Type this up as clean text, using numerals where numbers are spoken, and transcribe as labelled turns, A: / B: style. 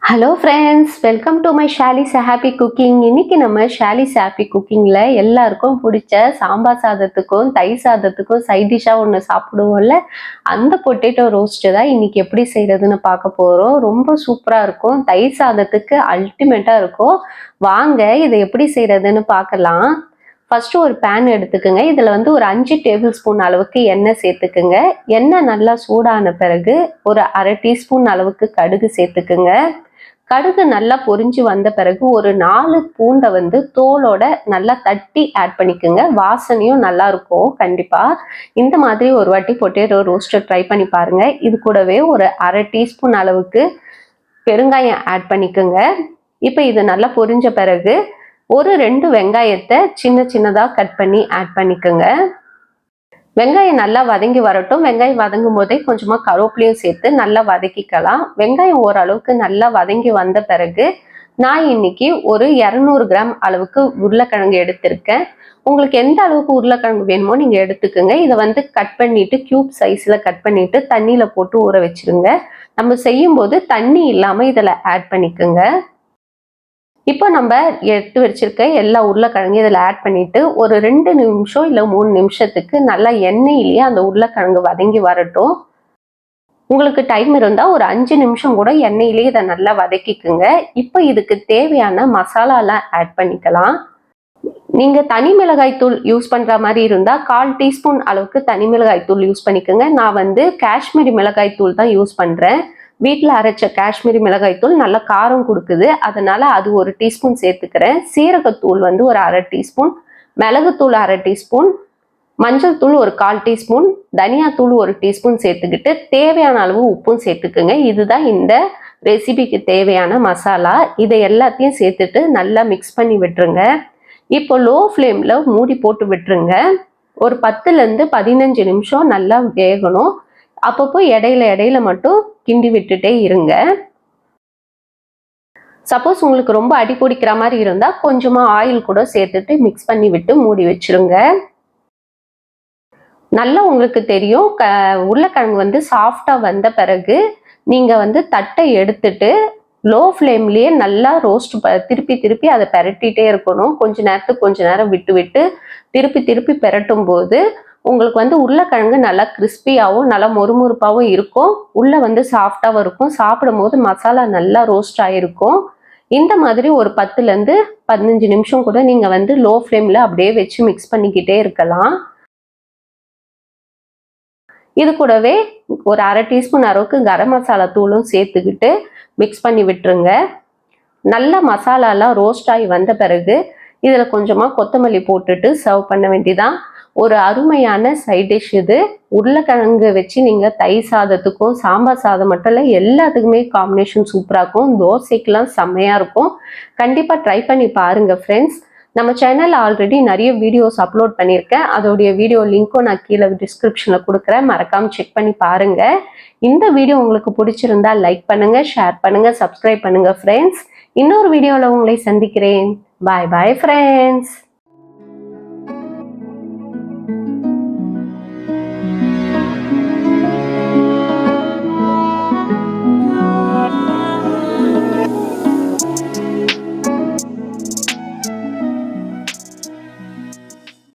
A: Hello friends, welcome to my Shali's happy cooking. இன்னைக்கு நம்ம Shali's happy குக்கிங்கில் எல்லாருக்கும் பிடிச்ச சாம்பார் சாதத்துக்கும் தயிர் சாதத்துக்கும் சைட் டிஷ்ஷாக ஒன்று சாப்பிடுவோம்ல, அந்த பொட்டேட்டோ ரோஸ்ட்டு தான் இன்னைக்கு எப்படி செய்கிறதுன்னு பார்க்க போகிறோம். ரொம்ப சூப்பராக இருக்கும், தயிர் சாதத்துக்கு அல்டிமேட்டாக இருக்கும். வாங்க இதை எப்படி செய்கிறதுன்னு பார்க்கலாம். ஃபஸ்ட்டு ஒரு பேன் எடுத்துக்கோங்க. இதில் வந்து ஒரு 5 டேபிள் ஸ்பூன் அளவுக்கு எண்ணெய் சேர்த்துக்குங்க. எண்ணெய் நல்லா சூடான பிறகு ஒரு அரை டீஸ்பூன் அளவுக்கு கடுகு சேர்த்துக்குங்க. கடுகு நல்லா பொரிஞ்சு வந்த பிறகு ஒரு 4 பூண்டை வந்து தோலோட நல்லா தட்டி ஆட் பண்ணிக்கோங்க. வாசனையும் நல்லா இருக்கும். கண்டிப்பா இந்த மாதிரி ஒரு வாட்டி பொட்டேட்டோ ரோஸ்டர் ட்ரை பண்ணி பாருங்க. இது கூடவே ஒரு அரை டீஸ்பூன் அளவுக்கு பெருங்காயம் ஆட் பண்ணிக்கோங்க. இப்போ இது நல்லா பொரிஞ்ச பிறகு ஒரு 2 வெங்காயத்தை சின்ன சின்னதாக கட் பண்ணி ஆட் பண்ணிக்கோங்க. வெங்காயம் நல்லா வதங்கி வரட்டும். வெங்காயம் வதங்கும் போதே கொஞ்சமாக கருவேப்பிலையும் சேர்த்து நல்லா வதக்கிக்கலாம். வெங்காயம் ஓரளவுக்கு நல்லா வதங்கி வந்த பிறகு நான் இன்னைக்கு ஒரு 200 கிராம் அளவுக்கு உருளைக்கிழங்கு எடுத்திருக்கேன். உங்களுக்கு எந்த அளவுக்கு உருளைக்கிழங்கு வேணுமோ நீங்கள் எடுத்துக்கோங்க. இதை வந்து கட் பண்ணிட்டு கியூப் சைஸில் கட் பண்ணிட்டு தண்ணியில் போட்டு ஊற வச்சிருங்க. நம்ம செய்யும் போது தண்ணி இல்லாமல் இதில் ஆட் பண்ணிக்கோங்க. இப்போ நம்ம எடுத்து வச்சிருக்க எல்லா உருளைக்கிழங்கு இதில் ஆட் பண்ணிட்டு ஒரு 2 நிமிஷம் இல்லை 3 நிமிஷத்துக்கு நல்லா எண்ணெயிலேயே அந்த உருளைக்கிழங்கு வதங்கி வரட்டும். உங்களுக்கு டைம் இருந்தால் ஒரு 5 நிமிஷம் கூட எண்ணெயிலேயே இதை நல்லா வதக்கிக்குங்க. இப்போ இதுக்கு தேவையான மசாலாலாம் ஆட் பண்ணிக்கலாம். நீங்கள் தனி மிளகாய் தூள் யூஸ் பண்ணுற மாதிரி இருந்தால் 1/4 டீஸ்பூன் அளவுக்கு தனி மிளகாய் தூள் யூஸ் பண்ணிக்கோங்க. நான் வந்து காஷ்மீரி மிளகாய் தூள் தான் யூஸ் பண்ணுறேன். வீட்டில் அரைச்ச காஷ்மீரி மிளகாய் தூள் நல்ல காரம் கொடுக்குது, அதனால அது ஒரு டீஸ்பூன் சேர்த்துக்கிறேன். சீரகத்தூள் வந்து ஒரு அரை டீஸ்பூன், மிளகுத்தூள் அரை டீஸ்பூன், மஞ்சள் தூள் ஒரு 1/4 டீஸ்பூன், தனியாத்தூள் ஒரு டீஸ்பூன் சேர்த்துக்கிட்டு தேவையான அளவு உப்பும் சேர்த்துக்குங்க. இதுதான் இந்த ரெசிபிக்கு தேவையான மசாலா. இதை எல்லாத்தையும் சேர்த்துட்டு நல்லா மிக்ஸ் பண்ணி விட்டுருங்க. இப்போ லோ ஃப்ளேமில் மூடி போட்டு விட்டுருங்க. ஒரு 10லேருந்து 15 நிமிஷம் நல்லா வேகணும். அப்பப்போ இடையில மட்டும் கிண்டி விட்டுட்டே இருங்க. சப்போஸ் உங்களுக்கு ரொம்ப அடி பிடிக்கிற மாதிரி இருந்தால் கொஞ்சமாக ஆயில் கூட சேர்த்துட்டு மிக்ஸ் பண்ணி விட்டு மூடி வச்சிருங்க. நல்லா உங்களுக்கு தெரியும், உருளைக்கிழங்கு வந்து சாஃப்டாக வந்த பிறகு நீங்கள் வந்து தட்டை எடுத்துட்டு லோ ஃப்ளேம்லேயே நல்லா ரோஸ்ட் திருப்பி அதை பெரட்டிகிட்டே இருக்கணும். கொஞ்ச நேரம் விட்டு திருப்பி பெரட்டும் போது உங்களுக்கு வந்து உருளைக்கிழங்கு நல்லா கிறிஸ்பியாகவும் நல்லா மொறுமொறுப்பாகவும் இருக்கும். உள்ளே வந்து சாஃப்டாகவும் இருக்கும். சாப்பிடும் போது மசாலா நல்லா ரோஸ்ட் ஆகிருக்கும். இந்த மாதிரி ஒரு 10லேருந்து 15 நிமிஷம் கூட நீங்கள் வந்து லோ ஃப்ளேமில் அப்படியே வச்சு மிக்ஸ் பண்ணிக்கிட்டே இருக்கலாம். இது கூடவே ஒரு அரை டீஸ்பூன் அளவுக்கு கரம் மசாலா தூளும் சேர்த்துக்கிட்டு மிக்ஸ் பண்ணி விட்டுருங்க. நல்லா மசாலாலாம் ரோஸ்ட் ஆகி வந்த பிறகு இதில் கொஞ்சமாக கொத்தமல்லி போட்டுட்டு சர்வ் பண்ண வேண்டியதான். ஒரு அருமையான சைட் டிஷ் இது. உருளைக்கிழங்கு வச்சு நீங்கள் தயிர் சாதத்துக்கும் சாம்பார் சாதம் மட்டும் இல்லை, எல்லாத்துக்குமே காம்பினேஷன் சூப்பராக இருக்கும். தோசைக்கெலாம் செம்மையாக இருக்கும். கண்டிப்பாக ட்ரை பண்ணி பாருங்கள் ஃப்ரெண்ட்ஸ். நம்ம சேனலில் ஆல்ரெடி நிறைய வீடியோஸ் அப்லோட் பண்ணியிருக்கேன். அதோடைய வீடியோ லிங்க்கும் நான் கீழே டிஸ்கிரிப்ஷனில் கொடுக்குறேன். மறக்காமல் செக் பண்ணி பாருங்கள். இந்த வீடியோ உங்களுக்கு பிடிச்சிருந்தா லைக் பண்ணுங்கள், ஷேர் பண்ணுங்கள், சப்ஸ்கிரைப் பண்ணுங்கள் ஃப்ரெண்ட்ஸ். இன்னொரு வீடியோவில் உங்களை சந்திக்கிறேன். பாய் பாய் ஃப்ரெண்ட்ஸ்.